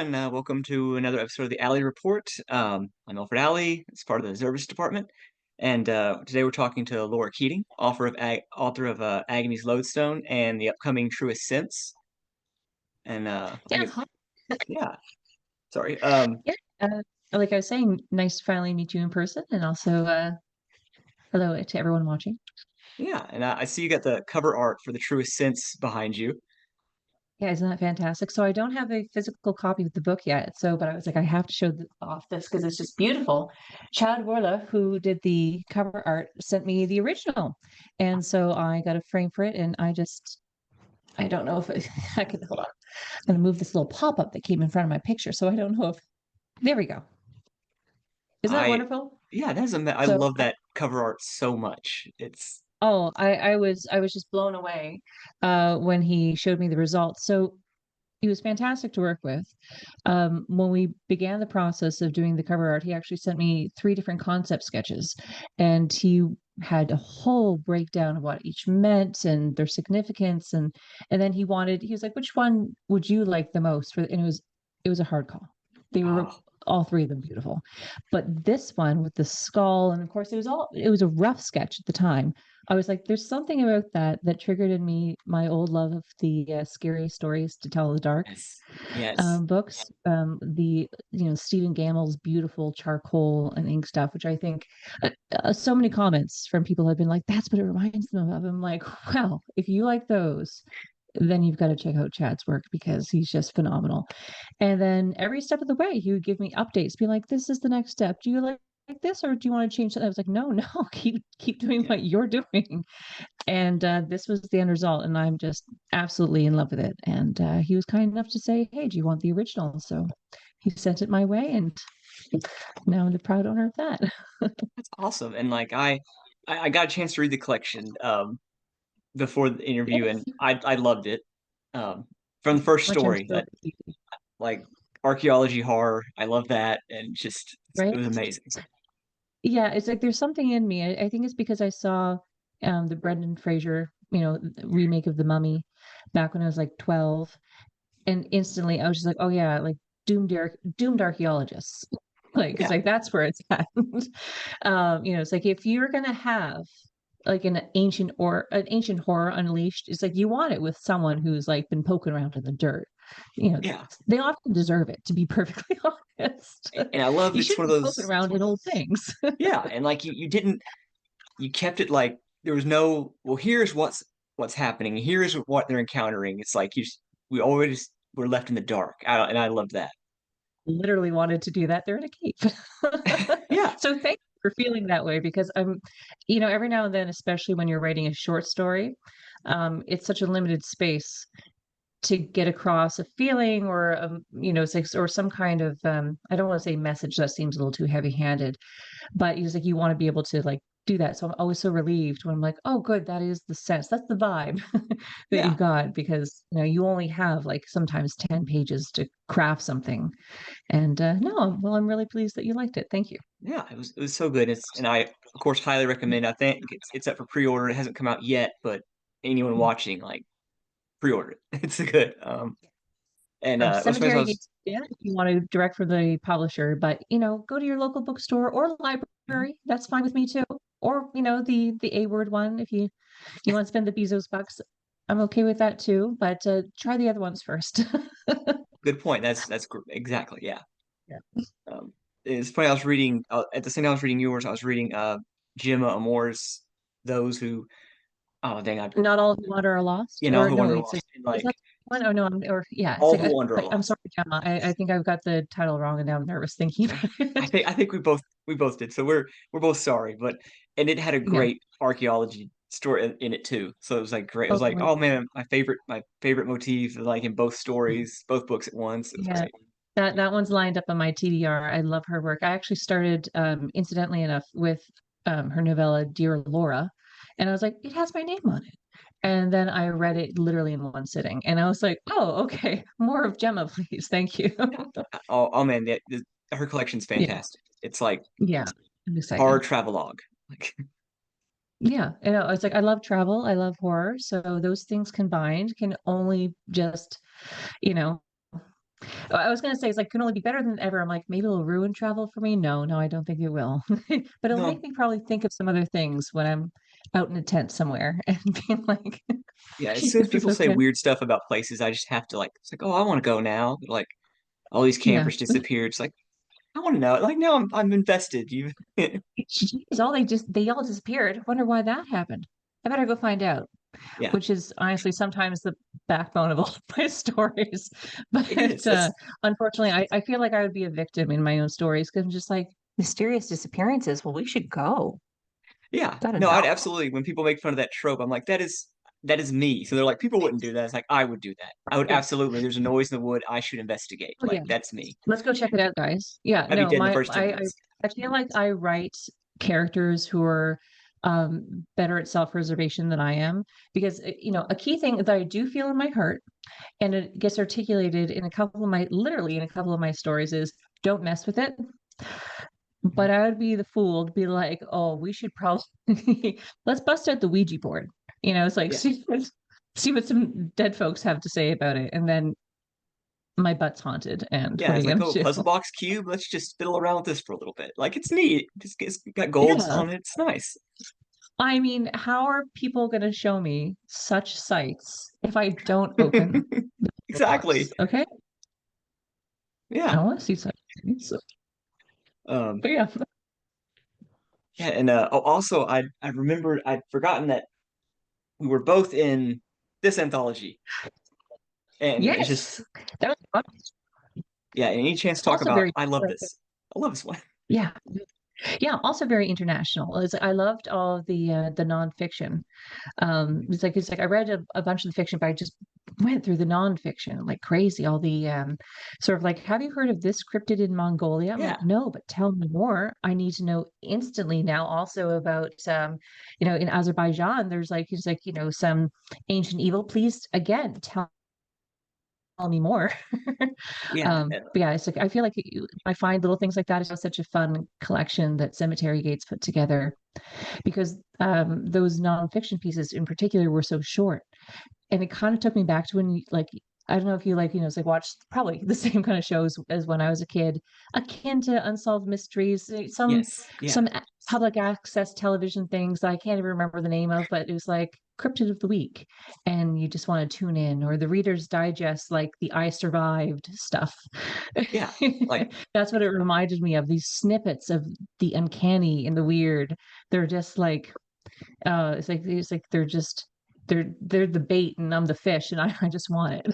and welcome to another episode of the Alley Report. I'm Elford Alley, it's part of the service department, and today we're talking to Laura Keating, author of Agony's Lodestone and the upcoming Truest Sense. And I Yeah, guess, hi. yeah, sorry. Yeah. Like I was saying, nice to finally meet you in person, and also hello to everyone watching. Yeah, and I see you got the cover art for the Truest Sense behind you. Yeah, isn't that fantastic? So I don't have a physical copy of the book yet, but I was like, I have to show off this because it's just beautiful. Chad Worla, who did the cover art, sent me the original, and so I got a frame for it, and I don't know if I can hold on. I'm gonna move this little pop-up that came in front of my picture, so I don't know if there we go. Isn't that I, wonderful? yeah, I So love that cover art so much. It's I was just blown away when he showed me the results. So he was fantastic to work with. When we began the process of doing the cover art, he actually sent me three different concept sketches, and he had a whole breakdown of what each meant and their significance, and then he was like, "Which one would you like the most?" And it was a hard call. They were oh, all three of them beautiful, but this one with the skull, and of course it was a rough sketch at the time. I was like, there's something about that triggered in me my old love of the scary stories to tell in the dark yes, yes, books. The Stephen Gammell's beautiful charcoal and ink stuff, which I think so many comments from people have been like, that's what it reminds them of. I'm like, well, if you like those, then you've got to check out Chad's work because he's just phenomenal. And then every step of the way, he would give me updates, be like, "This is the next step. Do you like this, or do you want to change that?" I was like, "No, no, keep doing yeah. what you're doing." And this was the end result, and I'm just absolutely in love with it. And he was kind enough to say, "Hey, do you want the original?" So he sent it my way, and now I'm the proud owner of that. That's awesome. And like I got a chance to read the collection before the interview, and Yes, I loved it. From the first which I'm story, so that like archaeology horror, I love that, and just it right. was amazing. Yeah, it's like there's something in me. I think it's because I saw the Brendan Fraser, remake of The Mummy back when I was like 12, and instantly I was just like, oh yeah, like doomed archaeologists. Like it's Yeah, like that's where it's at. It's like if you're gonna have like an ancient horror unleashed, it's like you want it with someone who's like been poking around in the dirt. You know, yeah, they often deserve it, to be perfectly honest. and I love You it's one shouldn't of be poking those. around in old things. Yeah, and like you didn't you kept it like there was no well. Here's what's happening. Here's what they're encountering. It's like we always were left in the dark. And I love that. Literally wanted to do that. They're in a cave. Yeah, So thank you for feeling that way because every now and then, especially when you're writing a short story, it's such a limited space to get across a feeling or it's like, or some kind of I don't want to say message that seems a little too heavy-handed, but it's like you want to be able to like do that. So I'm always so relieved when I'm like, oh, good, that is the sense, that's the vibe that yeah, you've got because you only have like sometimes 10 pages to craft something. And no, well, I'm really pleased that you liked it. Thank you. yeah. It was so good. And I of course highly recommend. I think it's up for pre-order. It hasn't come out yet, but anyone watching like pre-order it. It's good. And what's amazing, I Cemetery was Gates, yeah, if you want to direct from the publisher, but go to your local bookstore or library. That's fine with me too. Or the A word one if you want to spend the Bezos bucks. I'm okay with that too. But try the other ones first. good point. Exactly, yeah. Yeah. It's funny. I was reading at the same time I was reading yours. I was reading Gemma Amore's Those Who. Oh dang! Not all who wander are lost, All or who no, wander it's like lost. And is like that one? Oh no, or yeah, it's all like who wander are I'm lost. sorry, Gemma. I think I've got the title wrong, and now I'm nervous thinking about it. I think we both did. So we're both sorry, but and it had a Yeah. great archaeology story in it too. So it was like great. It was Oh, like, great. oh man, my favorite motif, like in both stories, both books at once. It was Yeah. great. That one's lined up on my TBR. I love her work. I actually started, incidentally enough, with her novella Dear Laura, and I was like, it has my name on it. And then I read it literally in one sitting, and I was like, oh, okay, more of Gemma, please, thank you. Yeah. Oh man, her collection's Yeah, fantastic. It's like yeah, I'm horror excited. travelogue. Like Yeah, it's like I love travel, I love horror, so those things combined can only just, you know, I was gonna say it's like can only be better than ever. I'm like, maybe it'll ruin travel for me. No, no, I don't think it will. But it'll make No, me probably think of some other things when I'm out in a tent somewhere and being like, yeah. As soon as is this people say okay? weird stuff about places, I just have to like, it's like, oh, I want to go now. Like all these Yeah. campers disappeared. It's like I want to know. Like now I'm invested. You, Jeez, they all disappeared. Wonder why that happened. I better go find out. yeah, Which is honestly sometimes the backbone of all of my stories. it is. But That's unfortunately, I feel like I would be a victim in my own stories because I'm just like, mysterious disappearances. Well, we should go. yeah. Gotta No, know. I'd absolutely. When people make fun of that trope, I'm like, that is me. So they're like, people wouldn't do that. It's like I would do that. I would Yeah. absolutely. There's a noise in the wood. I should investigate. Oh, Like yeah. that's me. Let's go check it out, guys. Yeah. I'd be No, dead in the first 10 I minutes. I feel like I write characters who are better at self-preservation than I am because a key thing that I do feel in my heart and it gets articulated in literally in a couple of my stories is don't mess with it. Mhm. But I would be the fool to be like, oh, we should probably let's bust out the Ouija board. It's like Yeah. see what some dead folks have to say about it. And then my butt's haunted. And Yeah, what are it's you like, gonna oh, do? puzzle box cube. Let's just fiddle around with this for a little bit. Like it's neat. It's got golds Yeah. on it. It's nice. I mean, how are people gonna show me such sights if I don't open the box? Exactly. Okay. I Yeah. want to see such things. Um. But yeah. Yeah. And oh, also, I remembered I'd forgotten that we were both in this anthology, and it's just Yes. That was fun. yeah. Any chance to talk Also about? very I love this. I love this one. yeah. Yeah, also very international. I loved all of the nonfiction. It's like I read a bunch of the fiction, but I just went through the nonfiction like crazy. All the sort of like, have you heard of this cryptid in Mongolia? I'm like, Yeah. no, but tell me more. I need to know instantly now. Also about in Azerbaijan, there's like it's like some ancient evil. Please again tell me more. Yeah. But yeah, it's like I feel like I find little things like that is such a fun collection that Cemetery Gates put together because those nonfiction pieces in particular were so short. And it kind of took me back to when like I don't know if you like, it's like watch probably the same kind of shows as when I was a kid, akin to Unsolved Mysteries, Yes. Yeah. some public access television things that I can't even remember the name of, but it was like Cryptid of the Week, and you just want to tune in, or the Reader's Digest, like the I Survived stuff. Yeah. Like That's what it reminded me of. These snippets of the uncanny and the weird. They're just like it's like they're the bait and I'm the fish and I just want it.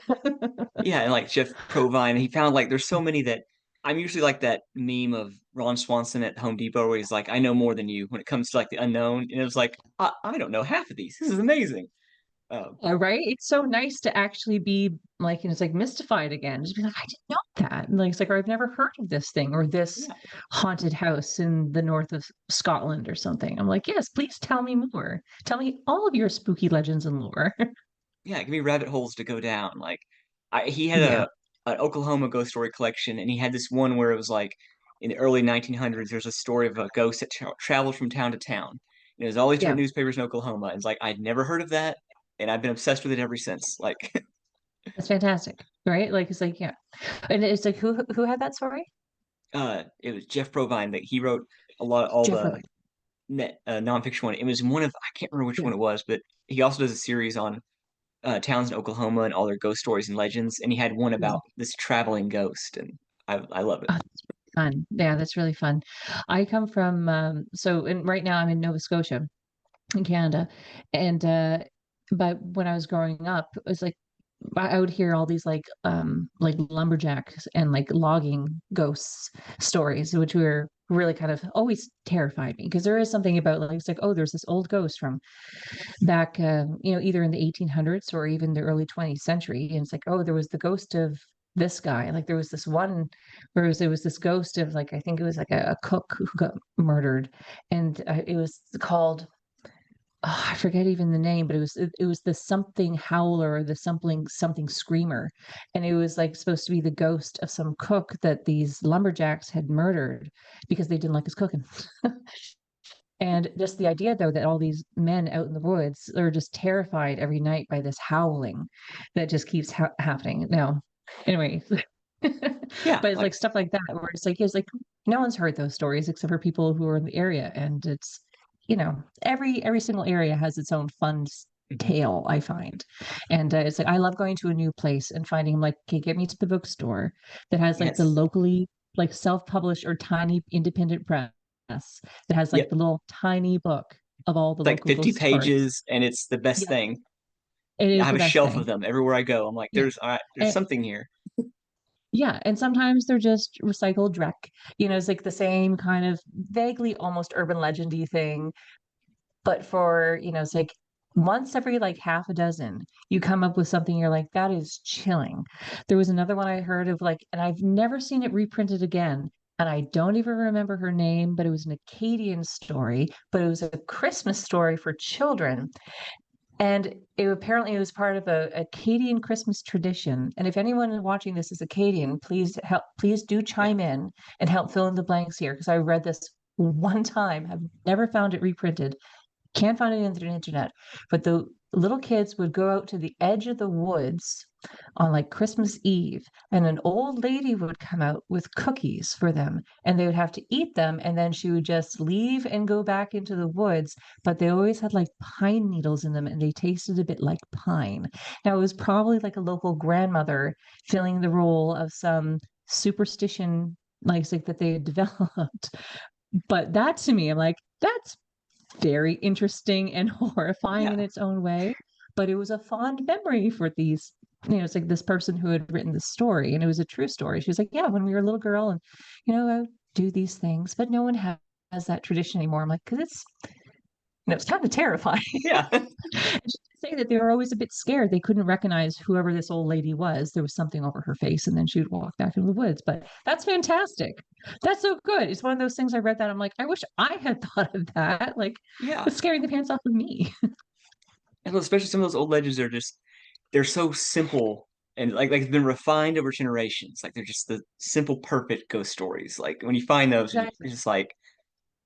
yeah, and like Jeff Provine, he found like there's so many that I'm usually like that meme of Ron Swanson at Home Depot where he's like, I know more than you when it comes to like the unknown. And it was like, I don't know half of these. This is amazing. Right? It's so nice to actually be like, it's like mystified again. Just be like, I didn't know that. And like, it's like, or I've never heard of this thing or this Yeah. haunted house in the north of Scotland or something. I'm like, yes, please tell me more. Tell me all of your spooky legends and lore. Yeah, give me rabbit holes to go down. Like he had Yeah. a an Oklahoma ghost story collection and he had this one where it was like in the early 1900s, there's a story of a ghost that traveled from town to town. And it was all these Yeah. different newspapers in Oklahoma. And it's like, I'd never heard of that. And I've been obsessed with it ever since. Like, That's fantastic. Right? Like, it's like, yeah. And it's like, who had that story? it was Jeff Provine that he wrote a lot of all Jeff the Rubin. nonfiction one. It was one of I can't remember which Yeah. one it was, but he also does a series on towns in Oklahoma and all their ghost stories and legends. And he had one about this traveling ghost, and I love it. Oh, that's really fun. Yeah, that's really fun. I come from and right now I'm in Nova Scotia in Canada. And but when I was growing up, it was like I would hear all these like lumberjacks and like logging ghosts stories, which were really kind of always terrified me because there is something about like it's like, oh, there's this old ghost from back either in the 1800s or even the early 20th century, and it's like, oh, there was the ghost of this guy. Like there was this one where there was this ghost of like I think it was like a cook who got murdered, and it was called, oh, I forget even the name, but it was the something howler or the something screamer, and it was like supposed to be the ghost of some cook that these lumberjacks had murdered because they didn't like his cooking. And just the idea, though, that all these men out in the woods are just terrified every night by this howling that just keeps happening. Now, anyway, Yeah, But it's like like stuff like that where it's like no one's heard those stories except for people who are in the area. And it's, every single area has its own fun mhm. tale, I find. And it's like I love going to a new place and finding, I'm like, okay, get me to the bookstore that has like the Yes. locally like self-published or tiny independent press that has like Yep. the little tiny book of all the It's like local 50 ghost stories. pages and it's the best Yeah, thing. it I is have the a best shelf of thing. them everywhere I go. I'm like, Yeah. there's something here. Yeah, and sometimes they're just recycled dreck. It's like the same kind of vaguely almost urban legendy thing, but for, it's like once every like half a dozen, you come up with something you're like, that is chilling. There was another one I heard of like, and I've never seen it reprinted again. And I don't even remember her name, but it was an Acadian story, but it was a Christmas story for children. And it was part of a Acadian Christmas tradition. And if anyone watching this is Acadian, please do Yeah. chime in and help fill in the blanks here because I read this one time, have never found it reprinted, can't find it on the internet. But the little kids would go out to the edge of the woods on like Christmas Eve, and an old lady would come out with cookies for them, and they would have to eat them. And then she would just leave and go back into the woods. But they always had like pine needles in them, and they tasted a bit like pine. Now, it was probably like a local grandmother filling the role of some superstition like that they had developed. But that to me, I'm like, that's very interesting and horrifying in Yeah. its own way. But it was a fond memory for these, it's like this person who had written the story, and it was a true story. She was like, yeah, when we were a little girl, and I would do these things, but no one has that tradition anymore. I'm like, because it's kind of terrifying. Yeah. And she did say that they were always a bit scared. They couldn't recognize whoever this old lady was. There was something over her face, and then she would walk back into the woods. But that's fantastic. That's so good. It's one of those things I read that I'm like, I wish I had thought of that. Like, Yeah. it's scaring the pants off of me. And especially some of those old legends are just they're so simple and like they've been refined over generations. Like they're just the simple, perfect ghost stories. Like when you find those, you're Exactly. just like,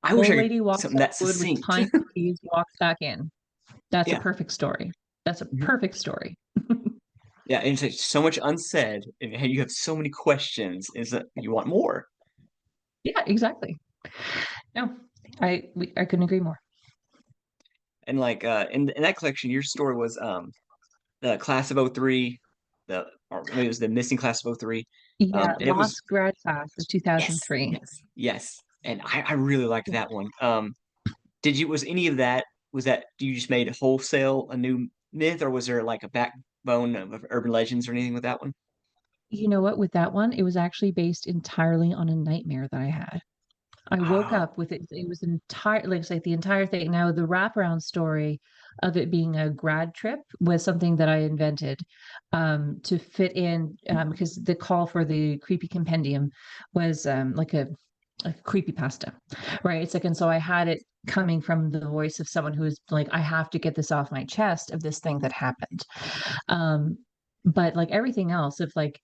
I wish Old I could lady walks something out that of the wood with succinct. pine cookies, walks back in. That's a Yeah. perfect story. That's a Mhm. perfect story. Yeah, and it's like so much unsaid, and you have so many questions. Is that you want more? Yeah, exactly. No, I couldn't agree more. And like in that collection, your story was the class of '03, the or maybe it was the missing class of '03. Yeah, And it was Lost Grad Class of yes, 2003. yes, yes. And I really liked that one. Did you was any of that was that you just made wholesale a new myth, or was there like a backbone of urban legends or anything with that one? You know what? With that one, it was actually based entirely on a nightmare that I had. I woke Oh, up with it. It was entire, like, it's like the entire thing. Now, the wraparound story of it being a grad trip was something that I invented to fit in because the call for the creepy compendium was like a creepy pasta, right? It's like, and so I had it coming from the voice of someone who was like, I have to get this off my chest of this thing that happened. Um, but like everything else, of like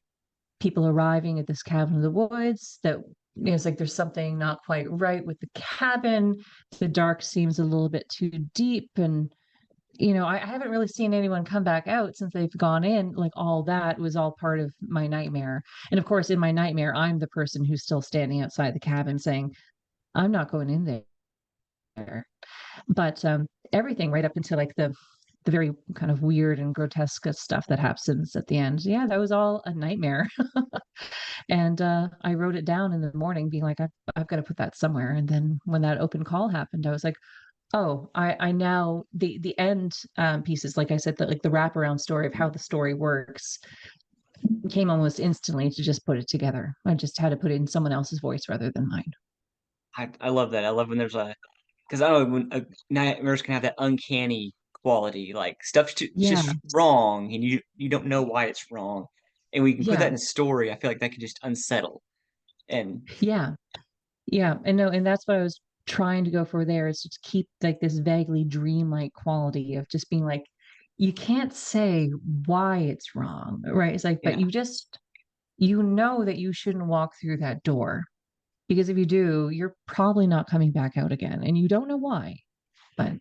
people arriving at this cabin in the woods that it's like there's something not quite right with the cabin. The dark seems a little bit too deep. And, I haven't really seen anyone come back out since they've gone in. Like all that was all part of my nightmare. And of course, in my nightmare, I'm the person who's still standing outside the cabin saying, I'm not going in there. But everything right up until like the very kind of weird and grotesque stuff that happens at the end. Yeah, that was all a nightmare. And I wrote it down in the morning, being like, I've got to put that somewhere. And then when that open call happened, I was like, oh, I now the end pieces, like I said, that like the wraparound story of how the story works came almost instantly to just put it together. I just had to put it in someone else's voice rather than mine. I love that. I love when there's a because I don't know when nightmares can have that uncanny quality, like stuff's Yeah, just wrong, and you don't know why it's wrong, and we can put that yeah, in a story. I feel like that can just unsettle. And yeah, yeah. And no, and that's what I was trying to go for there, is to keep like this vaguely dreamlike quality of just being like, you can't say why it's wrong, right? It's like, but yeah, you know that you shouldn't walk through that door, because if you do, you're probably not coming back out again, and you don't know why. But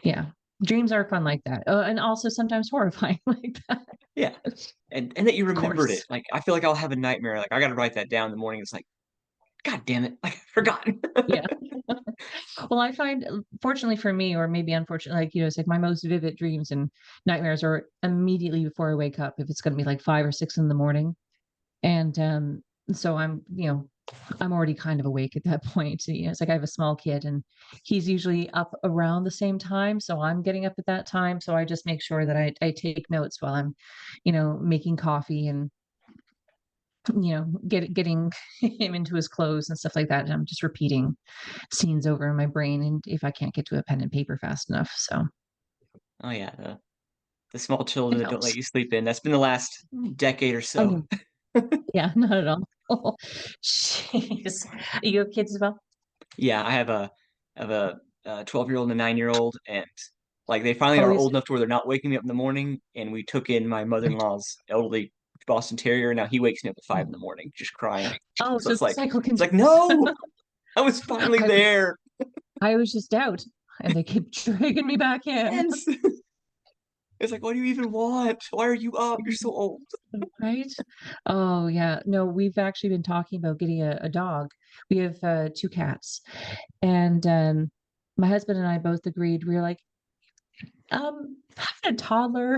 yeah. Dreams are fun like that, and also sometimes horrifying like that. Yeah. And that you Of remembered it. course. Like I feel like I'll have a nightmare. Like I got to write that down in the morning. It's like, God damn it. Like I forgot. Yeah. Well, I find, fortunately for me, or maybe unfortunately, like, it's like my most vivid dreams and nightmares are immediately before I wake up, if it's going to be like 5 or 6 in the morning. And so I'm already kind of awake at that point. It's like I have a small kid and he's usually up around the same time. So I'm getting up at that time. So I just make sure that I take notes while I'm, making coffee and, getting him into his clothes and stuff like that. And I'm just repeating scenes over in my brain. And if I can't get to a pen and paper fast enough. So Oh yeah, the small children it that don't let helps. you sleep in. That's been the last decade or Oh, so. yeah. Yeah, not at all. Jeez. You have kids as well? Yeah, I have a 12-year-old and a 9-year-old, and like they finally Oh, are is old enough to where they're not waking me up in the morning. And we took in my right. mother-in-law's elderly Boston Terrier. Now he wakes me up at 5 Mm. in the morning, just crying. Oh, So so the cycle it's like continues. no, I was finally I was there. I was just out and they keep dragging me back in. Yes. It's like, what do you even want? Why are you up? You're so old. Right? Oh, yeah. No, we've actually been talking about getting a dog. We have two cats. And my husband and I both agreed. We were like, having a toddler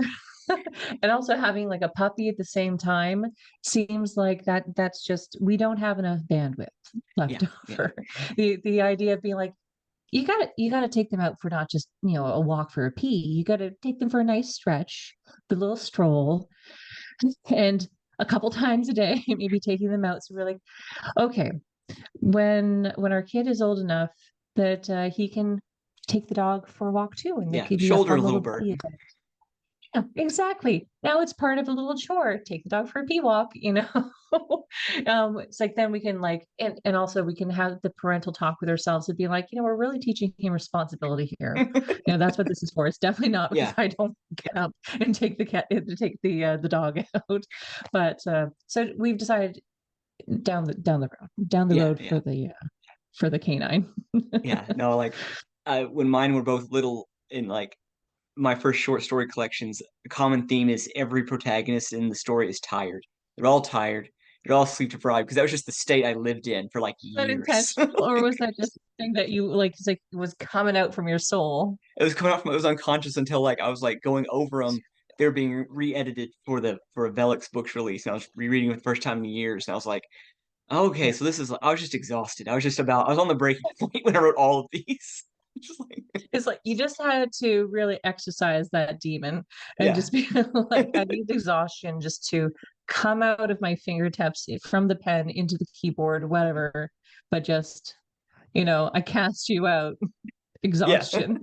and also having like a puppy at the same time seems like that's just we don't have enough bandwidth left Yeah, yeah, over. The idea of being like, you gotta take them out for not just, a walk for a pee. You gotta take them for a nice stretch, the little stroll, and a couple times a day, maybe taking them out. So we're like, okay, when our kid is old enough that he can take the dog for a walk too, and that yeah. could be a Shoulder a fun little little burden. buddy. Yeah, exactly. Now it's part of a little chore. Take the dog for a pee walk. It's like then we can like and also we can have the parental talk with ourselves and be like, we're really teaching him responsibility here. That's what this is for. It's definitely not if Yeah, I don't get up and take the cat to take the dog out. But so we've decided down the yeah, road yeah, for the canine. yeah. No, like when mine were both little, in like my first short story collections, the common theme is every protagonist in the story is tired. They're all tired. They're all sleep deprived because that was just the state I lived in for like That years. intentional, or was that just something that you like? It's like was coming out from your soul. It was coming out from it was unconscious until like I was like going over them. They were being re-edited for a Velix books release, and I was rereading it the first time in years, and I was like, okay, Yeah. so this is. I was just exhausted. I was on the breaking point when I wrote all of these. Just like, It's like you just had to really exercise that demon and yeah, just be like, I need exhaustion just to come out of my fingertips from the pen into the keyboard, whatever. But just, I cast you out. yeah, Exhaustion.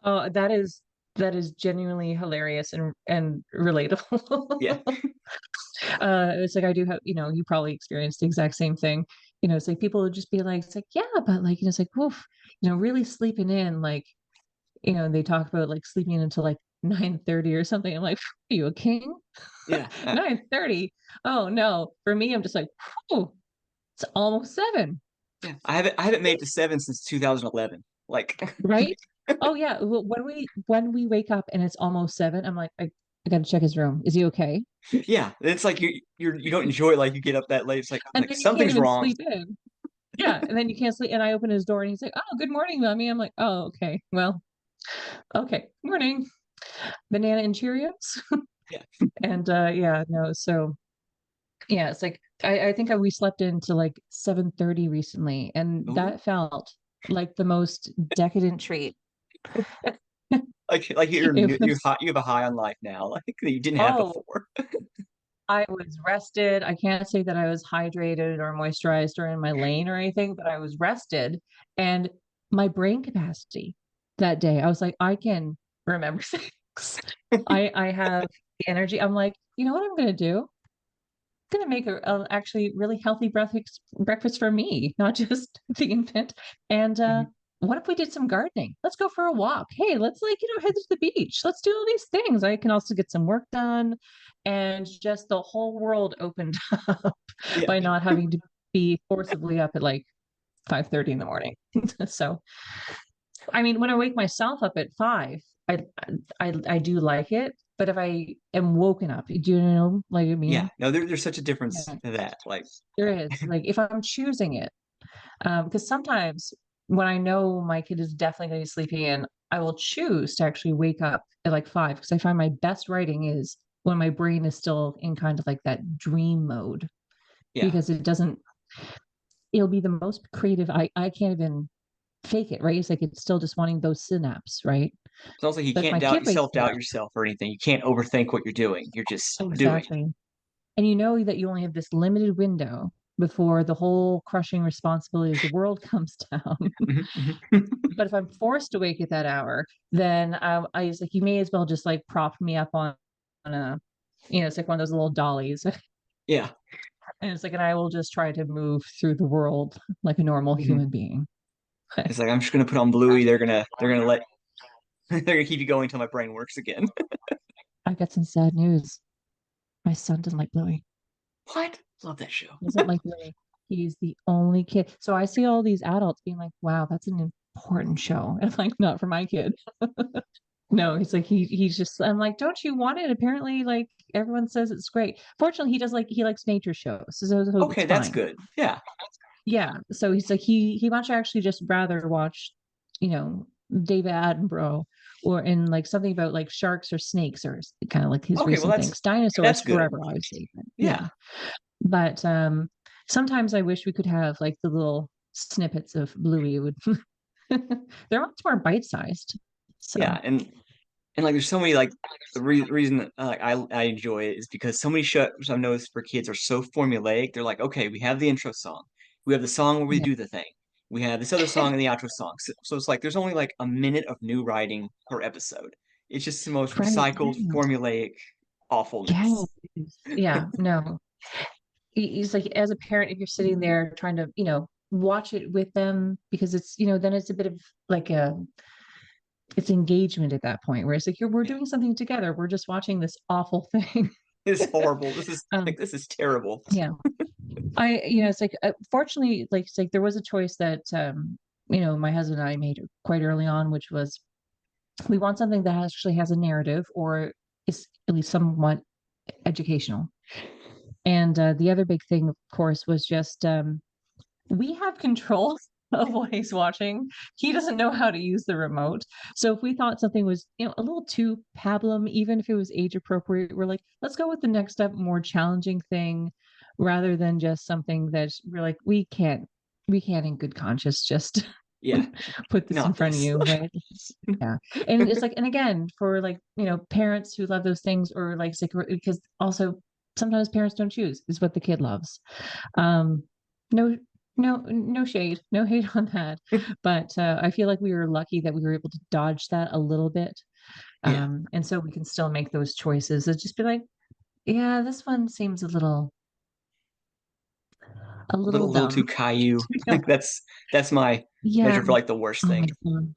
Oh, that is genuinely hilarious and relatable. yeah, It's like I do have, you probably experienced the exact same thing. It's like people would just be like, it's like, yeah, but like, it's like, woof, really sleeping in, like, they talk about like sleeping in until like 9:30 or something. I'm like, are you a king? yeah. 9:30. Oh no. For me, I'm just like, oh, it's almost 7. Yeah, I haven't made it to 7 since 2011. Like, Right? Oh yeah. When we wake up and it's almost 7, I'm like, I gotta check his room. Is he okay? yeah, it's like you don't enjoy it like you get up that late. It's And like then you can't something's even wrong. sleep in. Yeah. And then you can't sleep. And I open his door and he's like, oh, good morning, mommy. I'm like, oh, okay. Well, okay. Morning. Banana and Cheerios. Yeah. And yeah, no, so yeah, it's like I think we slept into like 7:30 recently, and Ooh. that felt like the most decadent treat. Like It you're was high, you have a high on life now, like that you didn't have oh, before. I was rested. I can't say that I was hydrated or moisturized or in my lane or anything, but I was rested. And my brain capacity that day, I was like, I can remember things. I have the energy. I'm like, you know what I'm gonna do? Gonna make a actually really healthy breakfast for me, not just the infant. And Mhm. what if we did some gardening? Let's go for a walk. Hey, let's like, head to the beach. Let's do all these things. I can also get some work done. And just the whole world opened up Yeah, by not having to be forcibly up at like 5:30 in the morning. So I mean, when I wake myself up at 5, I I do like it, but if I am woken up, do you know, like I Yeah, mean? no, there's such a difference Yeah, to that. Like, there is. Like if I'm choosing it, because sometimes when I know my kid is definitely going to be sleeping in, I will choose to actually wake up at like 5 because I find my best writing is when my brain is still in kind of like that dream mode yeah, because it'll be the most creative. I can't even fake it, right? It's like it's still just wanting those synapses, right? it's also you But if can't my kid wakes me doubt up, yourself or anything. You can't overthink what you're doing. You're just doing. exactly. And you know that you only have this limited window before the whole crushing responsibility of the world comes down. Mhm, mhm. But if I'm forced to wake at that hour, then I was like, you may as well just like prop me up on a, it's like one of those little dollies. Yeah, And it's like, and I will just try to move through the world like a normal mhm. human being. It's like I'm just gonna put on Bluey. They're gonna let they're gonna keep you going until my brain works again. I got some sad news. My son doesn't like Bluey. What? Love that show. Doesn't like Bluey. He's the only kid. So I see all these adults being like, wow, that's an important show. And I'm like, not for my kid. No, he's like he's just I'm like, don't you want it? Apparently, like everyone says it's great. Fortunately, he likes nature shows, so it's Okay, that's fine. good. Yeah. Yeah. So he's like he much actually just rather watch, you know, David Attenborough or in like something about like sharks or snakes or kind of like his Okay, well recent things. that's Dinosaurs good. forever, obviously. But Yeah. yeah. But sometimes I wish we could have like the little snippets of Bluey. It would they're much more bite-sized. Yeah, So and like there's so many like reason like I enjoy it is because so many shows I've noticed for kids are so formulaic. They're like, okay, we have the intro song, we have the song where we yeah. do the thing, we have this other song and the outro song. So it's like there's only like a minute of new writing per episode. It's just the most Right. recycled, formulaic Yeah. awfulness. Yeah. No. He's like, as a parent, if you're sitting there trying to, watch it with them, because it's, then it's a bit of like it's engagement at that point where it's like we're Yeah, doing something together. We're just watching this awful thing. it's horrible. This is um, like this is terrible. yeah. It's like, fortunately, like, it's like there was a choice that, my husband and I made quite early on, which was we want something that actually has a narrative or is at least somewhat educational. And the other big thing, of course, was just we have control of what he's watching. He doesn't know how to use the remote. So if we thought something was, a little too pablum, even if it was age appropriate, we're like, let's go with the next step, more challenging thing, rather than just something that we're like, we can't in good conscience just Yeah, put this in not front of this. you, right? Yeah. And it's like, and again, for like, parents who love those things or like, because also sometimes parents don't choose is what the kid loves. Um, no, no shade, no hate on that. But I feel like we were lucky that we were able to dodge that a little bit. Yeah, And so we can still make those choices. It's just be like, yeah, this one seems a little little too dumb. Caillou. You know? Like that's my Yeah. measure for like the worst Oh my thing. God.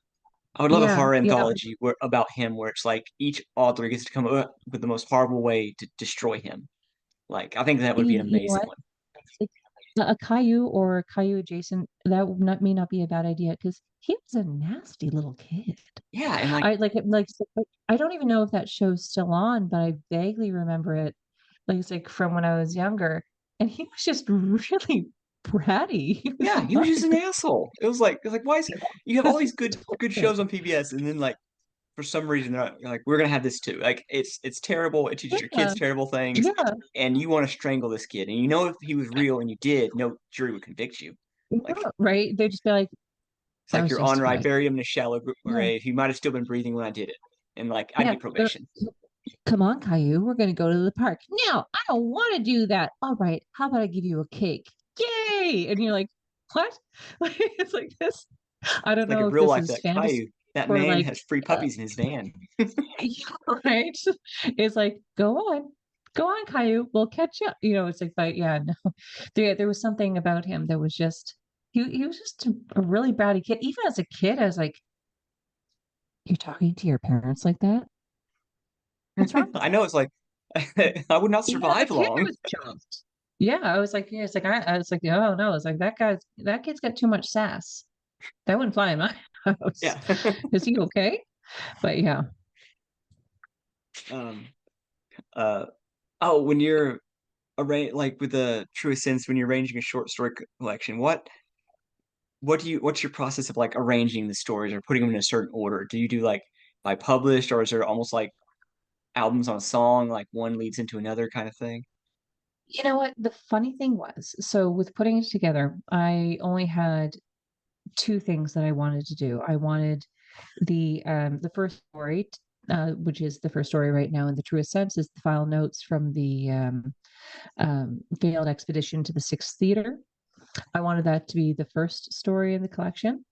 I would love a Yeah. horror Yeah. anthology about him where it's like each author gets to come up with the most horrible way to destroy him. Like I think that would be an You know amazing what? one. Like, a Caillou or a Caillou adjacent, that would not may not be a bad idea because he was a nasty little kid. Yeah, and like I like I don't even know if that show's still on, but I vaguely remember it. Like it's like from when I was younger, and he was just really bratty. He was yeah, he was not just an asshole. It was like why is you have all these good good. shows on PBS and then like for some reason they're like we're gonna have this too. Like it's terrible. It teaches your Yeah, kids terrible things, yeah, and you want to strangle this kid. And you know if he was real and you did, no jury would convict you. yeah, Like right. They'd just be like, it's that like was your honor, I justified. buried him in a shallow Yeah, grave. He might have still been breathing when I did it, and like I'd yeah. get probation. Come on, Caillou, we're gonna go to the park. No, I don't want to do that. All right, how about I give you a cake? Yay! And you're like, what? Like, it's like this. I don't Like in know if real this life, is that fantasy Caillou, that or man like, has free uh, puppies in his van. right? It's like, go on, Caillou. We'll catch up. It's like, but yeah, no, there was something about him that was just he was just a really bratty kid. Even as a kid, I was like, you're talking to your parents like that? What's wrong? I know it's like I would not Even as a survive kid, I long. was shocked. Yeah, I was like, yeah, it's like I was like, oh no, it's like that kid's got too much sass. That wouldn't fly in my house. Yeah. Is he okay? But yeah. Um, uh, oh, when you're like with the truest sense, when you're arranging a short story collection, what's your process of like arranging the stories or putting them in a certain order? Do you do like by published, or is there almost like albums on a song, like one leads into another kind of thing? You know what? The funny thing was, so with putting it together, I only had two things that I wanted to do. I wanted the first story, which is the first story right now in the truest sense, is the final notes from the failed expedition to the Sixth Theater. I wanted that to be the first story in the collection,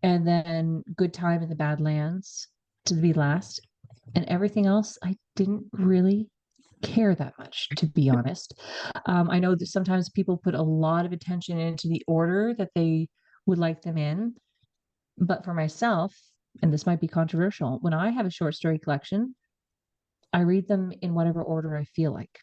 and then Good Time in the Badlands to be last, and everything else I didn't really care that much, to be honest. I know that sometimes people put a lot of attention into the order that they would like them in, but for myself, and this might be controversial, when I have a short story collection, I read them in whatever order I feel like.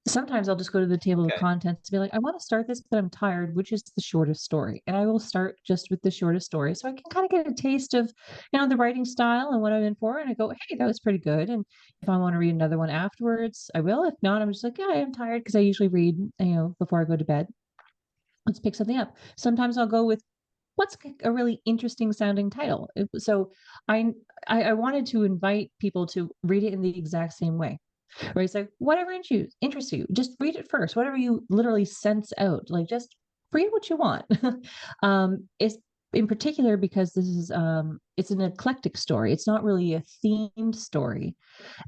Sometimes I'll just go to the table of Okay. contents and be like, I want to start this, but I'm tired. Which is the shortest story? And I will start just with the shortest story. So I can kind of get a taste of, the writing style and what I'm in for. And I go, hey, that was pretty good. And if I want to read another one afterwards, I will. If not, I'm just like, yeah, I'm tired because I usually read, before I go to bed. Let's pick something up. Sometimes I'll go with what's a really interesting sounding title. So I, I wanted to invite people to read it in the exact same way. Right? It's like whatever interests you, just read it first. Whatever you literally sense out, like just read what you want. It's in particular because this is it's an eclectic story. It's not really a themed story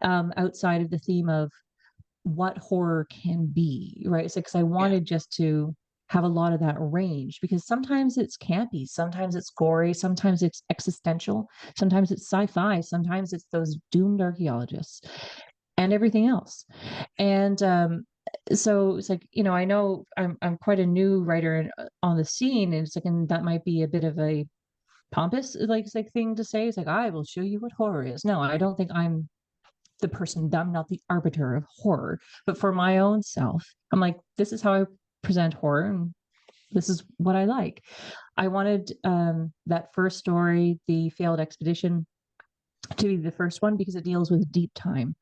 outside of the theme of what horror can be, right? It's like, because I Yeah. wanted just to have a lot of that range because sometimes it's campy, sometimes it's gory, sometimes it's existential, sometimes it's sci-fi, sometimes it's those doomed archaeologists and everything else. And so it's like, I know I'm quite a new writer on the scene, and it's like, and that might be a bit of a pompous like thing to say. It's like, I will show you what horror is. No, I don't think I'm the person. I'm not the arbiter of horror, but for my own self, I'm like, this is how I present horror, and this is what I like. I wanted that first story, the failed expedition, to be the first one because it deals with deep time,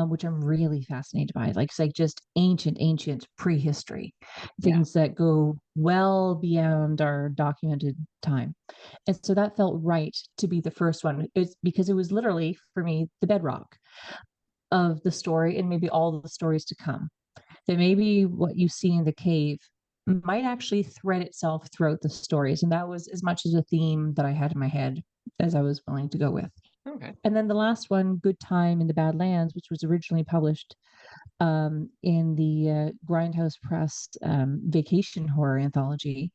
which I'm really fascinated by. Like it's like just ancient prehistory, Yeah. things that go well beyond our documented time. And so that felt right to be the first one. It's because it was literally for me the bedrock of the story and maybe all the stories to come. That maybe what you see in the cave might actually thread itself throughout the stories. And that was as much as a theme that I had in my head as I was willing to go with. Okay. And then the last one, Good Time in the Badlands, which was originally published in the Grindhouse Press vacation horror anthology.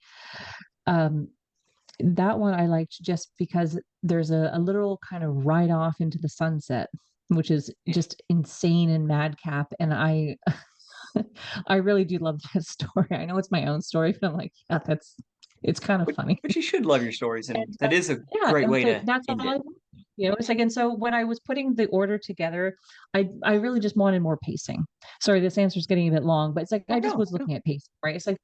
Um, that one I liked just because there's a literal kind of ride off into the sunset, which is Yeah. just insane and madcap. And I I really do love that story. I know it's my own story, but I'm like, yeah, it's kind of But funny. but you should love your stories, And and that is a yeah, great and way so to that's all end it. I it's like, and so when I was putting the order together, I really just wanted more pacing. Sorry, this answer is getting a bit long, but it's like Oh I just no, was no. looking at pacing, right? It's like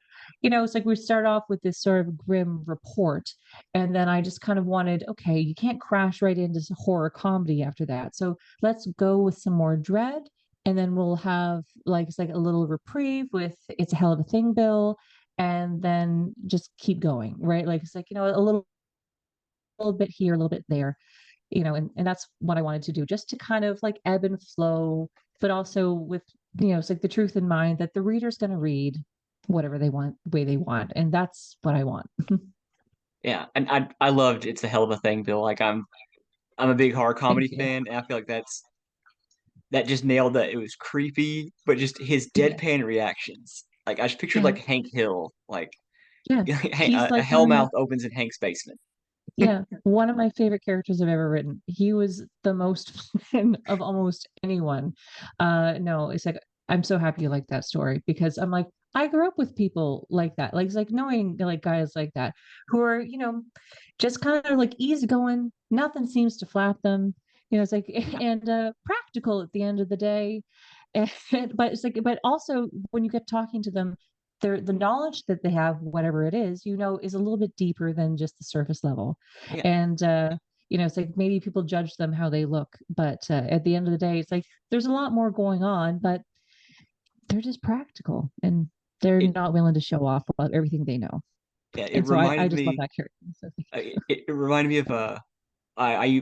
we start off with this sort of grim report, and then I just kind of wanted, okay, you can't crash right into horror comedy after that. So let's go with some more dread, and then we'll have like it's like a little reprieve with It's a Hell of a Thing, Bill, and then just keep going, right? Like it's like, a little bit here, a little bit there, and that's what I wanted to do, just to kind of like ebb and flow, but also with, it's like the truth in mind that the reader's going to read whatever they want, the way they want. And that's what I want. Yeah, and I loved It's a Hell of a Thing, Bill. Like I'm a big horror Thank comedy you. fan, and I feel like that just nailed that. It was creepy, but just his Yeah. deadpan reactions. Like I just pictured Yeah. like Hank Hill, like Yeah. He's a like hell mouth opens in Hank's basement. yeah, one of my favorite characters I've ever written. He was the most fan of almost anyone. No, it's like I'm so happy you like that story because I'm like I grew up with people like that. Like it's like knowing like guys like that who are, just kind of like easygoing, nothing seems to flap them. It's like and practical at the end of the day. And but it's like but also when you get talking to them the knowledge that they have, whatever it is, is a little bit deeper than just the surface level. Yeah, And it's like maybe people judge them how they look, but at the end of the day, it's like there's a lot more going on, but they're just practical and they're it not willing to show off about everything they know. yeah, it And so I reminded just love me that character. So, it reminded me of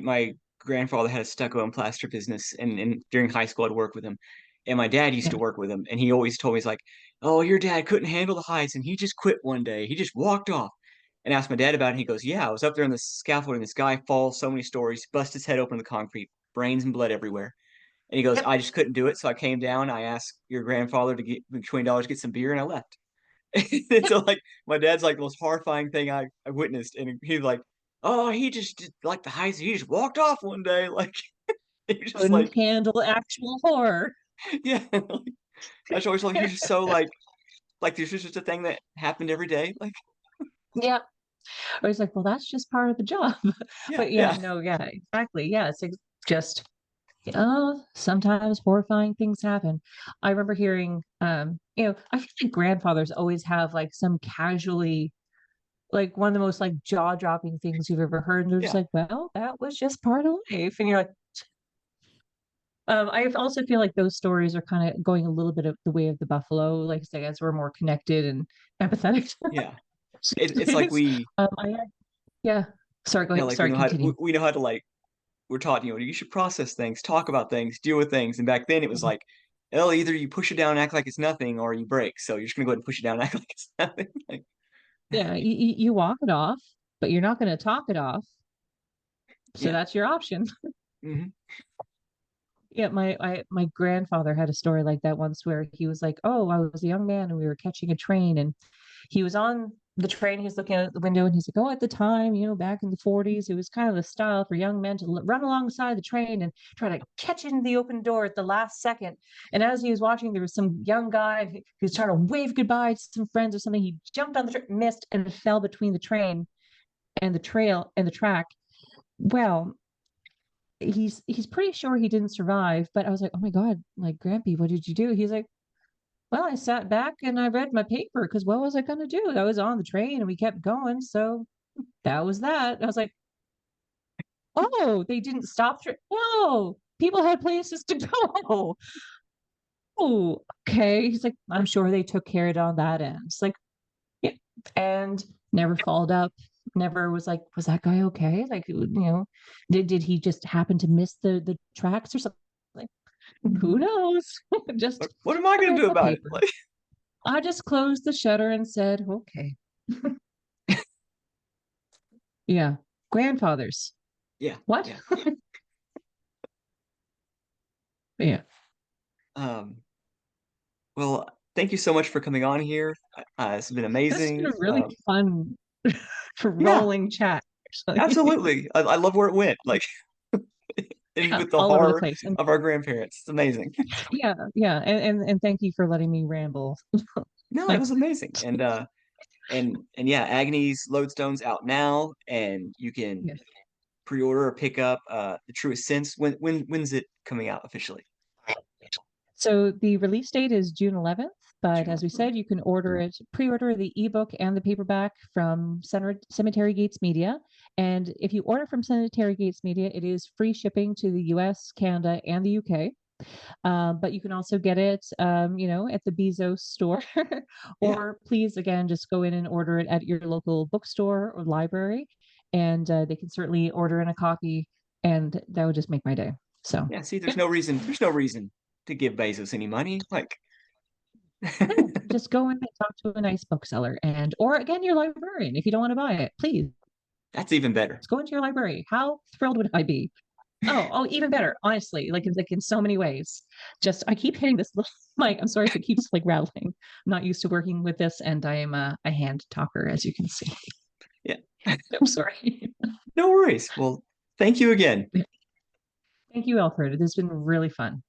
my grandfather had a stucco and plaster business, and during high school I'd work with him, and my dad used yeah. to work with him, and he always told me, he's like, "Oh, your dad couldn't handle the heights, and he just quit one day. He just walked off." And asked my dad about it, and he goes, "Yeah, I was up there on the scaffolding. This guy falls so many stories, bust his head open in the concrete, brains and blood everywhere." And he goes, Yep. "I just couldn't do it, so I came down. I asked your grandfather to get me $20 to get some beer, and I left." And Yep. so like my dad's like the most horrifying thing I witnessed, and he's like, "Oh, he just did, like the heights. He just walked off one day." Like you're just Couldn't like, handle actual horror. yeah. Like, that's always like he's just so like there's just a thing that happened every day. Like Yeah. I was like, well, that's just part of the job. yeah, But yeah, yeah, no, yeah, exactly. Yeah, just sometimes horrifying things happen. I remember hearing, I feel like grandfathers always have like some casually, like one of the most like jaw-dropping things you've ever heard. And they're just yeah, like, well, that was just part of life. And you're like, I also feel like those stories are kind of going a little bit of the way of the buffalo, like I say, as we're more connected and empathetic to yeah. It's like things. Yeah. Sorry, go yeah, ahead. like we Sorry, know how to continue. we know how to like we're taught, you should process things, talk about things, deal with things. And back then it was Mhm. like, well, either you push it down and act like it's nothing, or you break. So you're just gonna go ahead and push it down and act like it's nothing. Like, Yeah, you walk it off, but you're not going to talk it off. So yeah. that's your option. Hmm. Yeah, my grandfather had a story like that once where he was like, "Oh, I was a young man and we were catching a train and he was on the train, he was looking out the window and he's like, "Oh, at the time, back in the 40s, it was kind of the style for young men to run alongside the train and try to catch in the open door at the last second." And as he was watching, there was some young guy who was trying to wave goodbye to some friends or something. He jumped on the train, missed, and fell between the train and the trail and the track. Well, he's pretty sure he didn't survive, but I was like, oh my God, like Grampy, what did you do? He's like, well, I sat back and I read my paper because what was I gonna do? I was on the train and we kept going, so that was that. I was like, oh, they didn't stop. No, people had places to go. Oh, okay. He's like, I'm sure they took care of it on that end. It's like, yeah, and never followed up. Never was like, was that guy okay? Like, did he just happen to miss the tracks or something? Like, who knows? Just What am I I gonna read do my about it? paper. Like, I just closed the shutter and said, okay. Yeah. Grandfathers. yeah, What? yeah. Yeah. Um, well, thank you so much for coming on here. This has been This has been amazing. a really fun Yeah, rolling chat, actually. absolutely. I love where it went. Like, and Yeah, with the all over the horror place. And of our grandparents, it's amazing. yeah, yeah. And thank you for letting me ramble. No, it Like, was amazing. And yeah, Agony's Lodestone's out now, and you can yeah. pre-order or pick up the Truest Sense. When's it coming out officially? So the release date is June 11th, but June as we 11th. Okay. said, you can pre-order the ebook and the paperback from Cemetery Gates Media. And if you order from Cemetery Gates Media, it is free shipping to the US, Canada, and the UK. But you can also get it, at the Bezos store, Yeah, or please, again, just go in and order it at your local bookstore or library, and they can certainly order in a copy, and that would just make my day. So, yeah. See, yeah, there's no reason to give Bezos any money. Like, no, just go in and talk to a nice bookseller, or again, your librarian. If you don't want to buy it, please that's even better. go into your library. How thrilled would I be? Oh, even better, honestly, like in so many ways. Just I keep hitting this little mic. I'm sorry if it keeps like rattling. I'm not used to working with this, and I am a hand talker, as you can see. Yeah, I'm sorry. no worries. Well, thank you again. Thank you, Elford. It has been really fun.